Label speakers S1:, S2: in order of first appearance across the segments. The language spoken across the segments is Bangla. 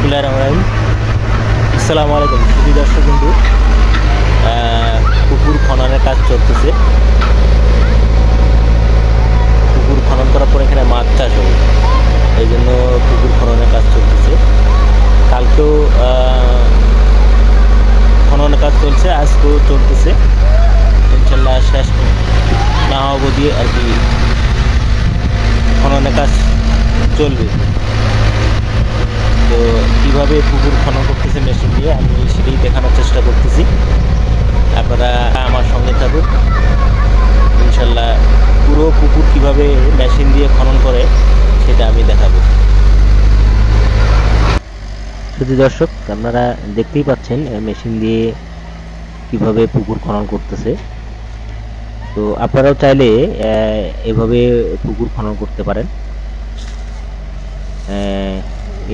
S1: বিসমিল্লাহিররহমানিররহিম। আসসালামু আলাইকুম সুধী দর্শক বন্ধু। পুকুর খননের কাজ চলতেছে। পুকুর খনন করার পর এখানে মাছ চাষ হবে, এই জন্য পুকুর খননের কাজ চলতেছে। কালকেও খননের কাজ চলছে, আজকেও চলতেছে। ইনশাল্লাহ শেষ না হওয়া দিয়ে আর কি খননের কাজ চলবে। তো কীভাবে পুকুর খনন করতেছে মেশিন দিয়ে আমি সেটাই দেখানোর চেষ্টা করতেছি। আপনারা আমার সঙ্গে থাকুন। ইনশাল্লাহ পুরো পুকুর কীভাবে মেশিন দিয়ে খনন করে সেটা আমি দেখাবো। শুধু দর্শক, আপনারা দেখতেই পাচ্ছেন মেশিন দিয়ে কিভাবে পুকুর খনন করতেছে। তো আপনারাও চাইলে এভাবে পুকুর খনন করতে পারেন।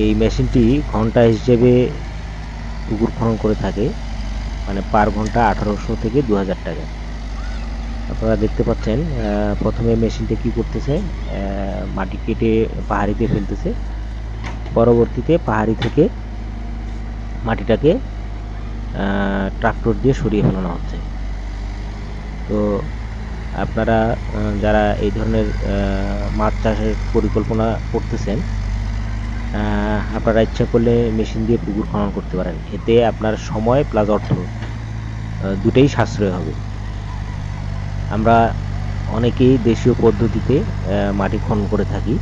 S1: এই মেশিনটি ঘন্টা হিসেবে পুকুর খনন করে থাকে, মানে পার ঘন্টা 1800 থেকে 2000 টাকা। আপনারা দেখতে পাচ্ছেন প্রথমে মেশিনটা কি করতেছে, মাটি কেটে পাহাড়িতে ফেলতেছে। পরবর্তীতে পাহাড়ি থেকে মাটিটাকে ট্রাক্টর দিয়ে সরিয়ে ফেলানো হচ্ছে। তো আপনারা যারা এই ধরনের মাছ চাষের পরিকল্পনা করতেছেন, আপনারা ইচ্ছা করলে মেশিন দিয়ে পুকুর খনন করতে পারেন। এতে আপনার সময় প্লাস অর্থ দুটোই সাশ্রয় হবে। আমরা অনেকেই দেশীয় পদ্ধতিতে মাটি খনন করে থাকি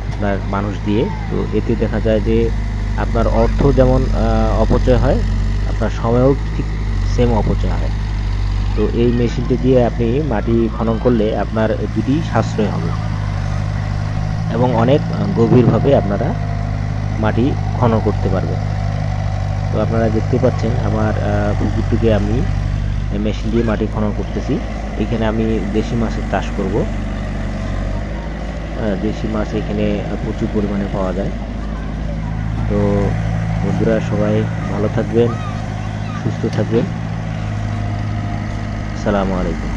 S1: আপনার মানুষ দিয়ে। তো এতে দেখা যায় যে আপনার অর্থ যেমন অপচয় হয়, আপনার সময়ও ঠিক সেম অপচয় হয়। তো এই মেশিনটি দিয়ে আপনি মাটি খনন করলে আপনার দুটি সাশ্রয় হবে এবং অনেক গভীরভাবে আপনারা মাটি খনন করতে পারবেন। তো আপনারা দেখতে পাচ্ছেন আমার পুকুরটিকে আমি মেশিন দিয়ে মাটি খনন করতেছি। এখানে আমি দেশি মাছের চাষ করব। দেশি মাছ এখানে প্রচুর পরিমাণে পাওয়া যায়। তো বন্ধুরা সবাই ভালো থাকবেন, সুস্থ থাকবেন। আসসালামু আলাইকুম।